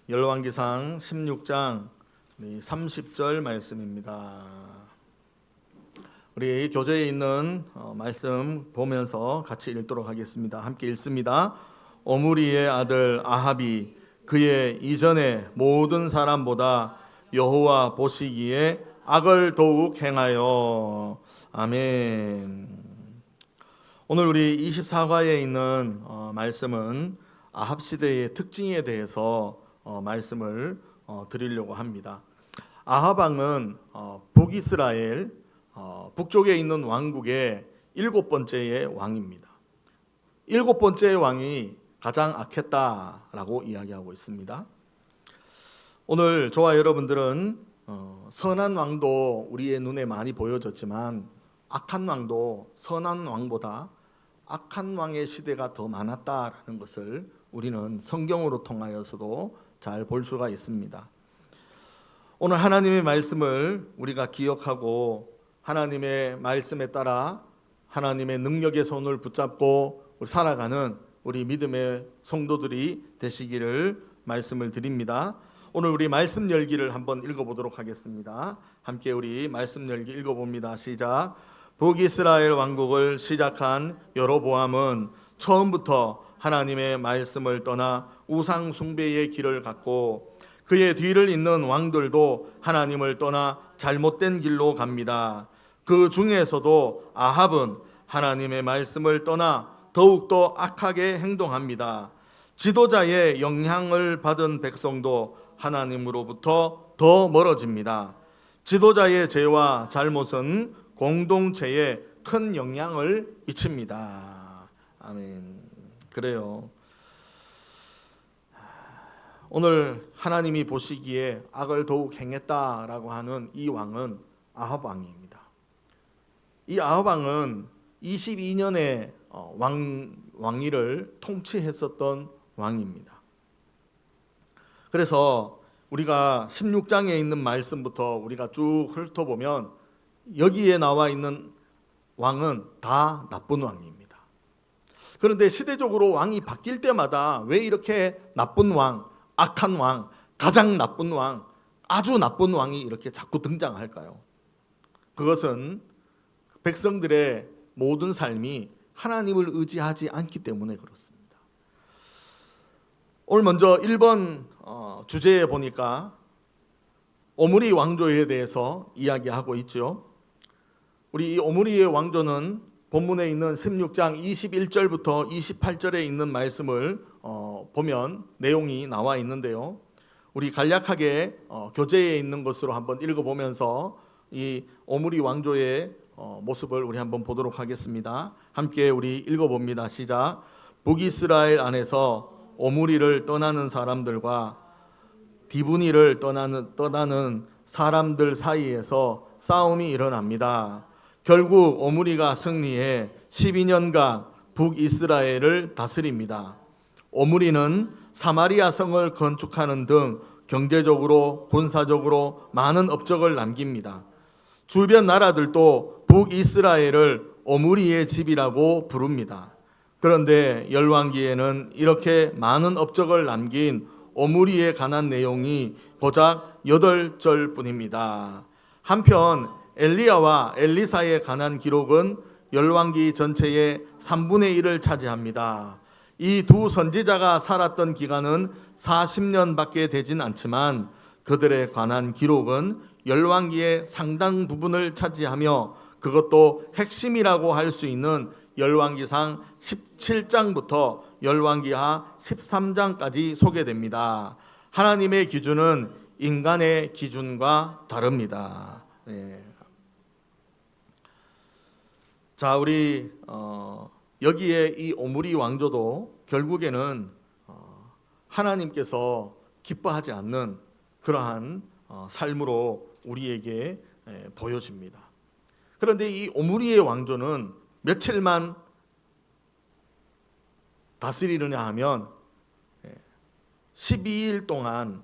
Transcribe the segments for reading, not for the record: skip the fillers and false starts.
열왕기상 16장 30절 말씀입니다. 우리 교재에 있는 말씀 보면서 같이 읽도록 하겠습니다. 함께 읽습니다. 오므리의 아들 아합이 그의 이전의 모든 사람보다 여호와 보시기에 악을 더욱 행하여. 아멘. 오늘 우리 24과에 있는 말씀은 아합 시대의 특징에 대해서 말씀을 드리려고 합니다. 아합 왕은 북이스라엘 북쪽에 있는 왕국의 7번째의 왕입니다. 7번째 왕이 가장 악했다라고 이야기하고 있습니다. 오늘 저와 여러분들은 선한 왕도 우리의 눈에 많이 보여졌지만 악한 왕도 선한 왕보다 악한 왕의 시대가 더 많았다라는 것을 우리는 성경으로 통하여서도 잘 볼 수가 있습니다. 오늘 하나님의 말씀을 우리가 기억하고 하나님의 말씀에 따라 하나님의 능력의 손을 붙잡고 살아가는 우리 믿음의 성도들이 되시기를 말씀을 드립니다. 오늘 우리 말씀 열기를 한번 읽어보도록 하겠습니다. 함께 우리 말씀 열기 읽어봅니다. 시작. 북이스라엘 왕국을 시작한 여로보암은 처음부터 하나님의 말씀을 떠나 우상 숭배의 길을 갔고 그의 뒤를 잇는 왕들도 하나님을 떠나 잘못된 길로 갑니다. 그 중에서도 아합은 하나님의 말씀을 떠나 더욱더 악하게 행동합니다. 지도자의 영향을 받은 백성도 하나님으로부터 더 멀어집니다. 지도자의 죄와 잘못은 공동체에 큰 영향을 미칩니다. 아멘. 그래요. 오늘 하나님이 보시기에 악을 더욱 행했다라고 하는 이 왕은 아합 왕입니다. 이 아합 왕은 22년의 왕위를 통치했었던 왕입니다. 그래서 우리가 16장에 있는 말씀부터 우리가 쭉 훑어보면 여기에 나와 있는 왕은 다 나쁜 왕입니다. 그런데 시대적으로 왕이 바뀔 때마다 왜 이렇게 나쁜 왕, 악한 왕, 가장 나쁜 왕, 아주 나쁜 왕이 이렇게 자꾸 등장할까요? 그것은 백성들의 모든 삶이 하나님을 의지하지 않기 때문에 그렇습니다. 오늘 먼저 1번 주제에 보니까 오므리 왕조에 대해서 이야기하고 있죠. 우리 이 오므리의 왕조는 본문에 있는 16장 21절부터 28절에 있는 말씀을 보면 내용이 나와 있는데요. 우리 간략하게 교재에 있는 것으로 한번 읽어보면서 이 오므리 왕조의 모습을 우리 한번 보도록 하겠습니다. 함께 우리 읽어봅니다. 시작. 북이스라엘 안에서 오므리를 떠나는 사람들과 디브니를 떠나는 사람들 사이에서 싸움이 일어납니다. 결국 오므리가 승리해 12년간 북이스라엘을 다스립니다. 오므리는 사마리아 성을 건축하는 등 경제적으로 군사적으로 많은 업적을 남깁니다. 주변 나라들도 북이스라엘을 오므리의 집이라고 부릅니다. 그런데 열왕기에는 이렇게 많은 업적을 남긴 오므리에 관한 내용이 고작 8절 뿐입니다. 한편 엘리야와 엘리사에 관한 기록은 열왕기 전체의 3분의 1을 차지합니다. 이 두 선지자가 살았던 기간은 40년밖에 되진 않지만 그들에 관한 기록은 열왕기의 상당 부분을 차지하며 그것도 핵심이라고 할 수 있는 열왕기상 17장부터 열왕기하 13장까지 소개됩니다. 하나님의 기준은 인간의 기준과 다릅니다. 네. 자, 우리 여기에 이 오므리 왕조도 결국에는 하나님께서 기뻐하지 않는 그러한 삶으로 우리에게 보여집니다. 그런데 이 오므리의 왕조는 며칠만 다스리느냐 하면 12일 동안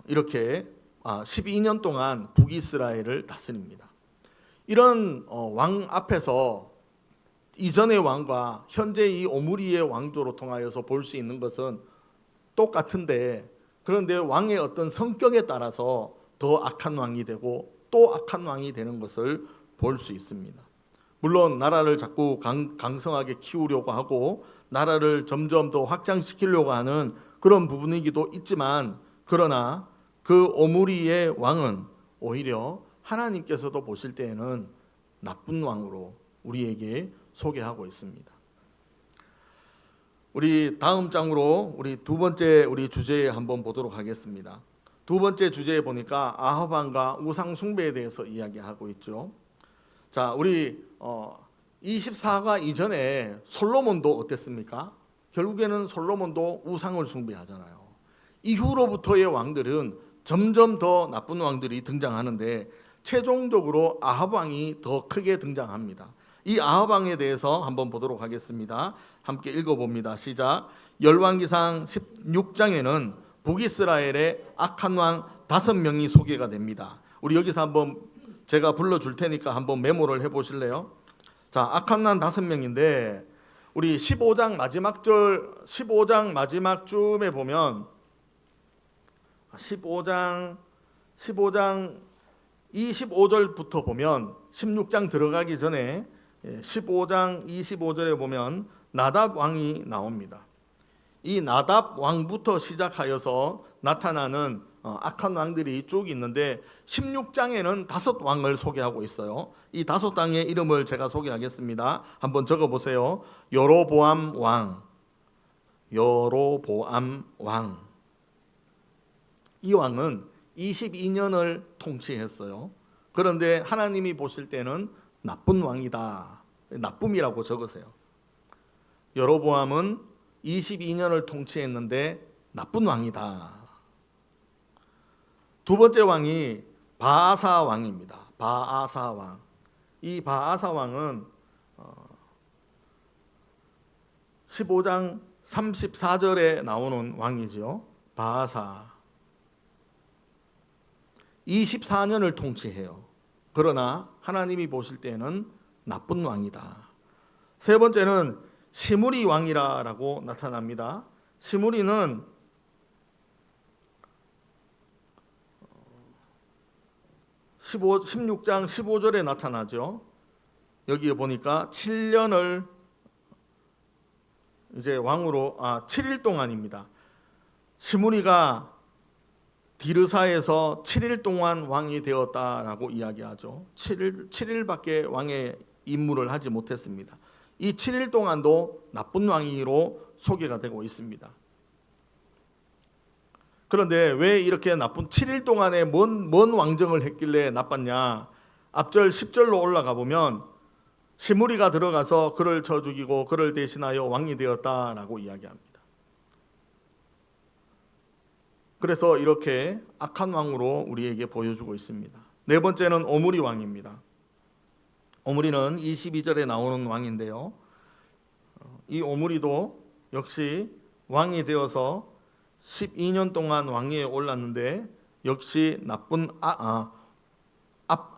이렇게 12년 동안 북이스라엘을 다스립니다. 이런 왕 앞에서 이전의 왕과 현재 이 오므리의 왕조로 통하여서 볼 수 있는 것은 똑같은데 그런데 왕의 어떤 성격에 따라서 더 악한 왕이 되고 또 악한 왕이 되는 것을 볼 수 있습니다. 물론 나라를 자꾸 강성하게 키우려고 하고 나라를 점점 더 확장시키려고 하는 그런 부분이기도 있지만, 그러나 그 오므리의 왕은 오히려 하나님께서도 보실 때에는 나쁜 왕으로 우리에게 소개하고 있습니다. 우리 다음 장으로 우리 두 번째 우리 주제에 한번 보도록 하겠습니다. 두 번째 주제에 보니까 아합 왕과 우상 숭배에 대해서 이야기하고 있죠. 자, 우리 24가 이전에 솔로몬도 어땠습니까? 결국에는 솔로몬도 우상을 숭배하잖아요. 이후로부터의 왕들은 점점 더 나쁜 왕들이 등장하는데 최종적으로 아합 왕이 더 크게 등장합니다. 이 아합 왕에 대해서 한번 보도록 하겠습니다. 함께 읽어봅니다. 시작. 열왕기상 16장에는 북이스라엘의 악한 왕 5명이 소개가 됩니다. 우리 여기서 한번 제가 불러줄 테니까 한번 메모를 해보실래요? 자, 악한 왕 5명인데 우리 15장 마지막 쯤에 보면 15장 25절부터 보면 16장 들어가기 전에 15장 25절에 보면 나답 왕이 나옵니다. 이 나답 왕부터 시작하여서 나타나는 악한 왕들이 쭉 있는데 16장에는 5왕을 소개하고 있어요. 이 5왕의 이름을 제가 소개하겠습니다. 한번 적어보세요. 여로보암 왕. 이 왕은 22년을 통치했어요. 그런데 하나님이 보실 때는 나쁜 왕이다. 나쁨이라고 적으세요. 여로보암은 22년을 통치했는데 나쁜 왕이다. 두 번째 왕이 바아사 왕입니다. 바아사 왕. 이 바아사 왕은 15장 34절에 나오는 왕이죠. 바아사. 24년을 통치해요. 그러나 하나님이 보실 때는 나쁜 왕이다. 세 번째는 시므리 왕이라고 나타납니다. 시므리는 16장 15절에 나타나죠. 여기에 보니까 7년을 이제 왕으로 7일 동안입니다. 시므리가 디르사에서 7일 동안 왕이 되었다라고 이야기하죠. 7일밖에 왕의 임무를 하지 못했습니다. 이 7일 동안도 나쁜 왕으로 소개가 되고 있습니다. 그런데 왜 이렇게 나쁜 7일 동안에 뭔 왕정을 했길래 나빴냐? 앞절 10절로 올라가 보면 시므리가 들어가서 그를 쳐 죽이고 그를 대신하여 왕이 되었다라고 이야기합니다. 그래서 이렇게 악한 왕으로 우리에게 보여주고 있습니다. 네 번째는 오므리 왕입니다. 오므리는 22절에 나오는 왕인데요. 이 오므리도 역시 왕이 되어서 12년 동안 왕위에 올랐는데 역시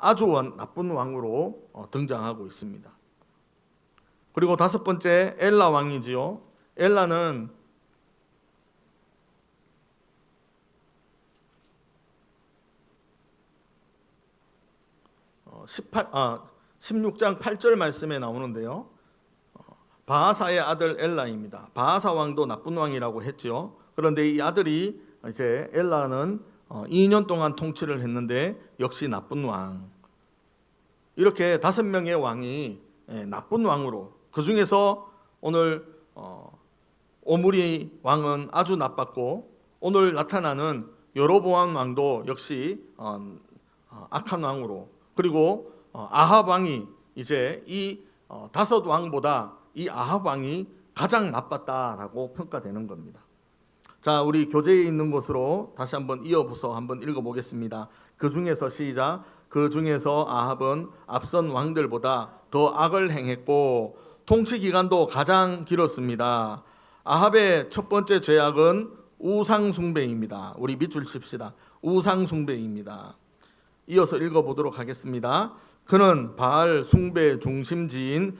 아주 나쁜 왕으로 등장하고 있습니다. 그리고 다섯 번째 엘라 왕이지요. 엘라는 16장 8절 말씀에 나오는데요. 바아사의 아들 엘라입니다. 바아사 왕도 나쁜 왕이라고 했죠. 그런데 이 아들이 이제 엘라는 2년 동안 통치를 했는데 역시 나쁜 왕. 이렇게 5명의 왕이 나쁜 왕으로, 그 중에서 오늘 오므리 왕은 아주 나빴고 오늘 나타나는 여로보암 왕도 역시 악한 왕으로, 그리고 아합 왕이 이제 이 5왕보다 이 아합 왕이 가장 나빴다라고 평가되는 겁니다. 자, 우리 교재에 있는 것으로 다시 한번 이어서 한번 읽어보겠습니다. 그 중에서 시작. 그 중에서 아합은 앞선 왕들보다 더 악을 행했고 통치 기간도 가장 길었습니다. 아합의 첫 번째 죄악은 우상 숭배입니다. 우리 밑줄 칩시다. 우상 숭배입니다. 이어서 읽어보도록 하겠습니다. 그는 바알 숭배 중심지인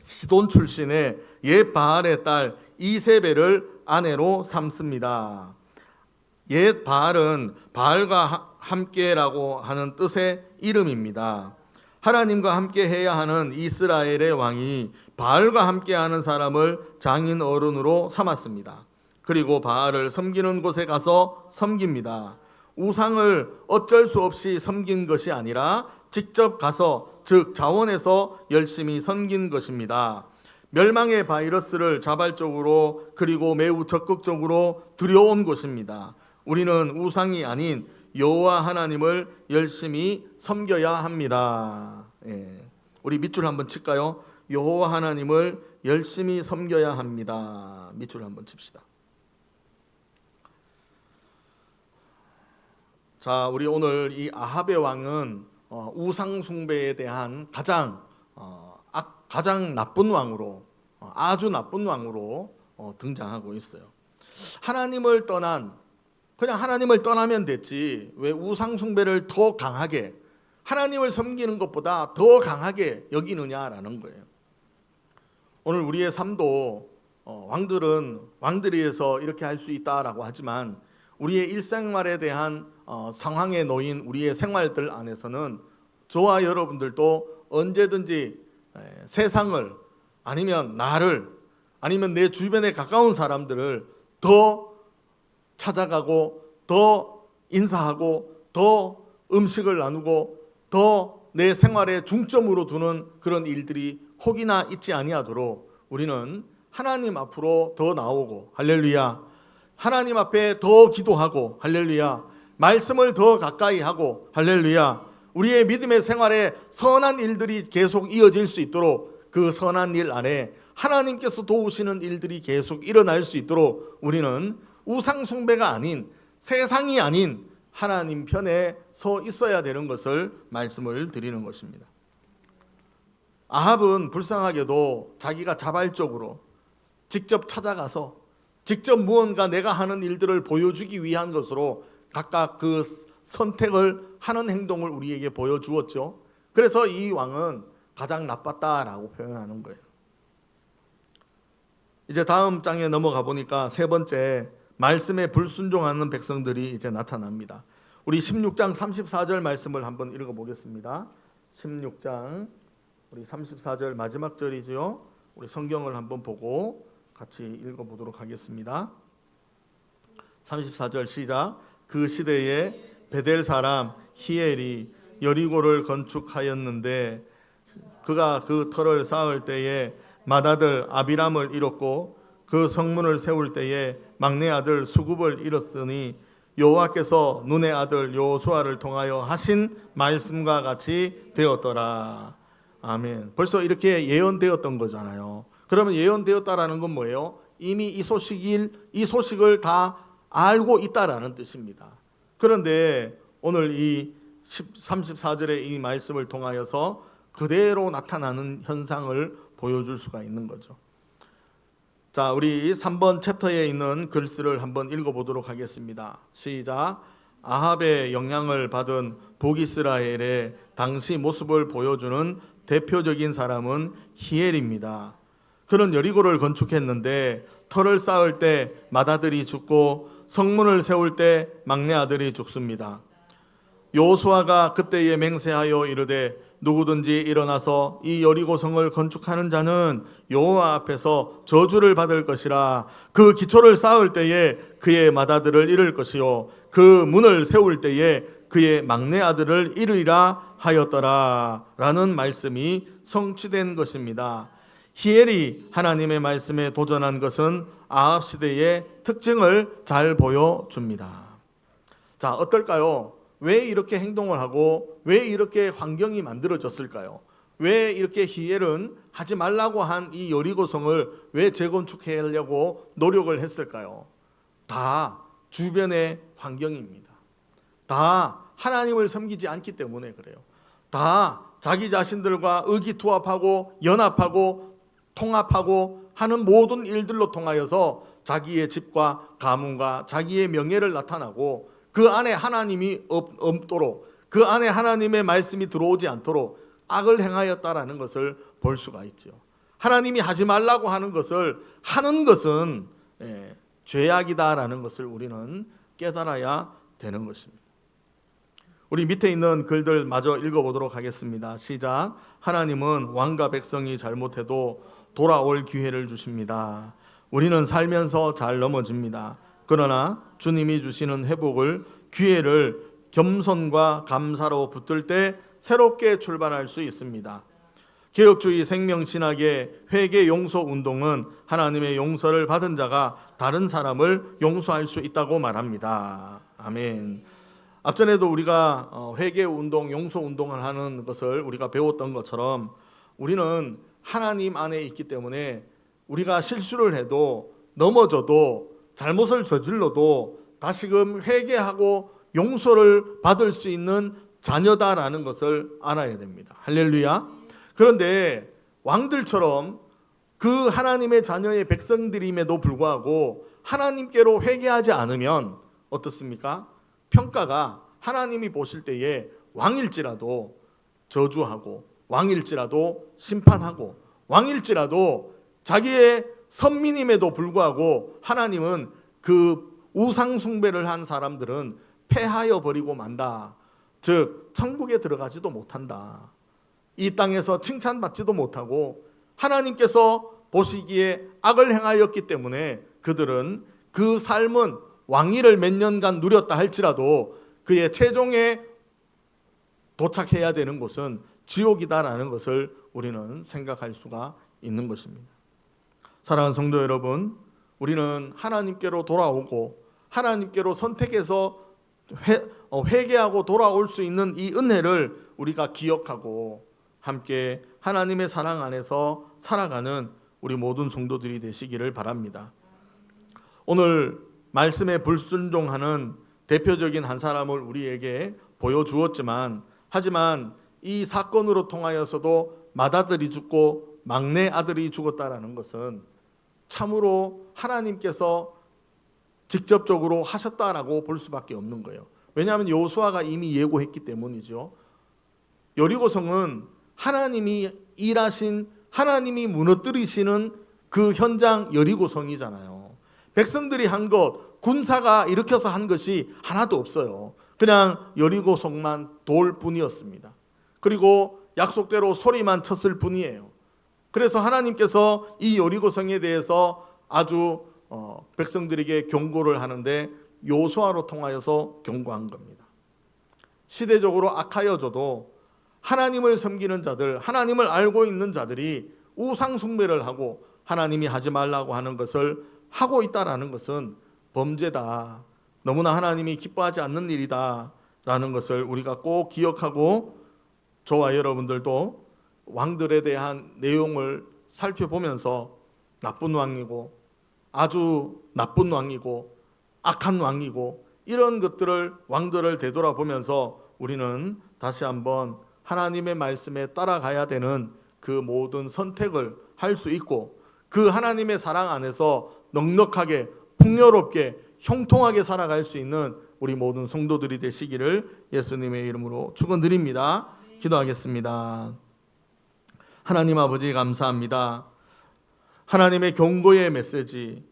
시돈 출신의 옛 바알의 딸 이세벨을 아내로 삼습니다. 옛 바알은 바알과 함께라고 하는 뜻의 이름입니다. 하나님과 함께 해야 하는 이스라엘의 왕이 바알과 함께하는 사람을 장인 어른으로 삼았습니다. 그리고 바알을 섬기는 곳에 가서 섬깁니다. 우상을 어쩔 수 없이 섬긴 것이 아니라 직접 가서, 즉 자원해서 열심히 섬긴 것입니다. 멸망의 바이러스를 자발적으로 그리고 매우 적극적으로 들여온 것입니다. 우리는 우상이 아닌 여호와 하나님을 열심히 섬겨야 합니다. 우리 밑줄 한번 칠까요? 여호와 하나님을 열심히 섬겨야 합니다. 밑줄 한번 칩시다. 자, 우리 오늘 이 아합의 왕은 우상 숭배에 대한 가장 나쁜 왕으로, 아주 나쁜 왕으로 등장하고 있어요. 하나님을 떠난, 그냥 하나님을 떠나면 됐지 왜 우상 숭배를 더 강하게, 하나님을 섬기는 것보다 더 강하게 여기느냐라는 거예요. 오늘 우리의 삶도 왕들은 왕들이어서 이렇게 할 수 있다라고 하지만 우리의 일생활에 대한 상황에 놓인 우리의 생활들 안에서는 저와 여러분들도 언제든지 세상을, 아니면 나를, 아니면 내 주변에 가까운 사람들을 더 찾아가고 더 인사하고 더 음식을 나누고 더 내 생활에 중점으로 두는 그런 일들이 혹이나 있지 아니하도록 우리는 하나님 앞으로 더 나오고, 할렐루야, 하나님 앞에 더 기도하고, 할렐루야, 말씀을 더 가까이 하고, 할렐루야, 우리의 믿음의 생활에 선한 일들이 계속 이어질 수 있도록 그 선한 일 안에 하나님께서 도우시는 일들이 계속 일어날 수 있도록 우리는 우상 숭배가 아닌, 세상이 아닌 하나님 편에 서 있어야 되는 것을 말씀을 드리는 것입니다. 아합은 불쌍하게도 자기가 자발적으로 직접 찾아가서 직접 무언가 내가 하는 일들을 보여주기 위한 것으로 각각 그 선택을 하는 행동을 우리에게 보여주었죠. 그래서 이 왕은 가장 나빴다라고 표현하는 거예요. 이제 다음 장에 넘어가 보니까 세 번째, 말씀에 불순종하는 백성들이 이제 나타납니다. 우리 16장 34절 말씀을 한번 읽어보겠습니다. 16장 우리 34절 마지막 절이죠. 우리 성경을 한번 보고 같이 읽어보도록 하겠습니다. 34절 시작. 그 시대에 베델 사람 히엘이 여리고를 건축하였는데 그가 그 터를 쌓을 때에 맏아들 아비람을 잃었고 그 성문을 세울 때에 막내 아들 수굽을 잃었으니 여호와께서 눈의 아들 여호수아를 통하여 하신 말씀과 같이 되었더라. 아멘. 벌써 이렇게 예언되었던 거잖아요. 그러면 예언되었다라는 건 뭐예요? 이미 이 소식을 다 알고 있다라는 뜻입니다. 그런데 오늘 이 34절의 이 말씀을 통하여서 그대로 나타나는 현상을 보여줄 수가 있는 거죠. 자, 우리 3번 챕터에 있는 글쓰를 한번 읽어보도록 하겠습니다. 시작. 아합의 영향을 받은 북이스라엘의 당시 모습을 보여주는 대표적인 사람은 히엘입니다. 그는 여리고를 건축했는데 터를 쌓을 때 맏아들이 죽고 성문을 세울 때 막내 아들이 죽습니다. 여호수아가 그때에 맹세하여 이르되 누구든지 일어나서 이 여리고성을 건축하는 자는 여호와 앞에서 저주를 받을 것이라. 그 기초를 쌓을 때에 그의 맏아들을 잃을 것이요 그 문을 세울 때에 그의 막내 아들을 잃으리라 하였더라 라는 말씀이 성취된 것입니다. 히엘이 하나님의 말씀에 도전한 것은 아합 시대의 특징을 잘 보여줍니다. 자, 어떨까요? 왜 이렇게 행동을 하고 왜 이렇게 환경이 만들어졌을까요? 왜 이렇게 히엘은 하지 말라고 한 이 여리고성을 왜 재건축하려고 노력을 했을까요? 다 주변의 환경입니다. 다 하나님을 섬기지 않기 때문에 그래요. 다 자기 자신들과 의기투합하고 연합하고 통합하고 하는 모든 일들로 통하여서 자기의 집과 가문과 자기의 명예를 나타나고 그 안에 하나님이 없도록, 그 안에 하나님의 말씀이 들어오지 않도록 악을 행하였다라는 것을 볼 수가 있죠. 하나님이 하지 말라고 하는 것을 하는 것은 죄악이다라는 것을 우리는 깨달아야 되는 것입니다. 우리 밑에 있는 글들 마저 읽어보도록 하겠습니다. 시작. 하나님은 왕과 백성이 잘못해도 돌아올 기회를 주십니다. 우리는 살면서 잘 넘어집니다. 그러나 주님이 주시는 회복을, 기회를 겸손과 감사로 붙들 때 새롭게 출발할 수 있습니다. 개혁주의 생명신학의 회개 용서 운동은 하나님의 용서를 받은 자가 다른 사람을 용서할 수 있다고 말합니다. 아멘. 앞전에도 우리가 회개 운동, 용서 운동을 하는 것을 우리가 배웠던 것처럼 우리는 하나님 안에 있기 때문에 우리가 실수를 해도, 넘어져도, 잘못을 저질러도 다시금 회개하고 용서를 받을 수 있는 자녀다라는 것을 알아야 됩니다. 할렐루야. 그런데 왕들처럼 그 하나님의 자녀의 백성들임에도 불구하고 하나님께로 회개하지 않으면 어떻습니까? 평가가 하나님이 보실 때에 왕일지라도 저주하고, 왕일지라도 심판하고, 왕일지라도 자기의 선민임에도 불구하고 하나님은 그 우상 숭배를 한 사람들은 패하여 버리고 만다. 즉 천국에 들어가지도 못한다. 이 땅에서 칭찬받지도 못하고 하나님께서 보시기에 악을 행하였기 때문에 그들은 그 삶은 왕위를 몇 년간 누렸다 할지라도 그의 최종에 도착해야 되는 곳은 지옥이다라는 것을 우리는 생각할 수가 있는 것입니다. 사랑하는 성도 여러분, 우리는 하나님께로 돌아오고 하나님께로 선택해서 회개하고 돌아올 수 있는 이 은혜를 우리가 기억하고 함께 하나님의 사랑 안에서 살아가는 우리 모든 성도들이 되시기를 바랍니다. 오늘 말씀에 불순종하는 대표적인 한 사람을 우리에게 보여주었지만, 하지만 이 사건으로 통하여서도 맏아들이 죽고 막내 아들이 죽었다라는 것은 참으로 하나님께서 직접적으로 하셨다라고 볼 수밖에 없는 거예요. 왜냐하면 여호수아가 이미 예고했기 때문이죠. 여리고성은 하나님이 일하신, 하나님이 무너뜨리시는 그 현장 여리고성이잖아요. 백성들이 한 것, 군사가 일으켜서 한 것이 하나도 없어요. 그냥 여리고성만 돌 뿐이었습니다. 그리고 약속대로 소리만 쳤을 뿐이에요. 그래서 하나님께서 이 여리고성에 대해서 아주 백성들에게 경고를 하는데 여호수아로 통하여서 경고한 겁니다. 시대적으로 악하여져도 하나님을 섬기는 자들, 하나님을 알고 있는 자들이 우상 숭배를 하고 하나님이 하지 말라고 하는 것을 하고 있다라는 것은 범죄다. 너무나 하나님이 기뻐하지 않는 일이다 라는 것을 우리가 꼭 기억하고, 저와 여러분들도 왕들에 대한 내용을 살펴보면서 나쁜 왕이고 아주 나쁜 왕이고 악한 왕이고 이런 것들을, 왕들을 되돌아보면서 우리는 다시 한번 하나님의 말씀에 따라가야 되는 그 모든 선택을 할 수 있고, 그 하나님의 사랑 안에서 넉넉하게, 풍요롭게, 형통하게 살아갈 수 있는 우리 모든 성도들이 되시기를 예수님의 이름으로 축원드립니다. 기도하겠습니다. 하나님 아버지 감사합니다. 하나님의 경고의 메시지,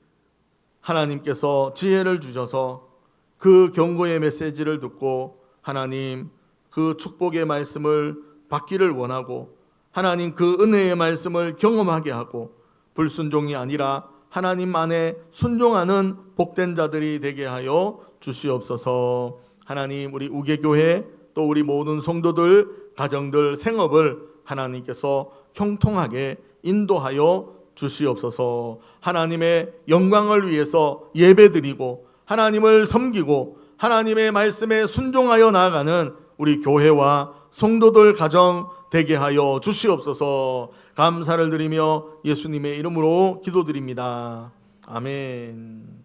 하나님께서 지혜를 주셔서 그 경고의 메시지를 듣고 하나님 그 축복의 말씀을 받기를 원하고, 하나님 그 은혜의 말씀을 경험하게 하고 불순종이 아니라 하나님 안에 순종하는 복된 자들이 되게 하여 주시옵소서. 하나님, 우리 우계교회 또 우리 모든 성도들, 가정들, 생업을 하나님께서 형통하게 인도하여 주시옵소서. 하나님의 영광을 위해서 예배드리고 하나님을 섬기고 하나님의 말씀에 순종하여 나아가는 우리 교회와 성도들 가정 되게 하여 주시옵소서. 감사를 드리며 예수님의 이름으로 기도드립니다. 아멘.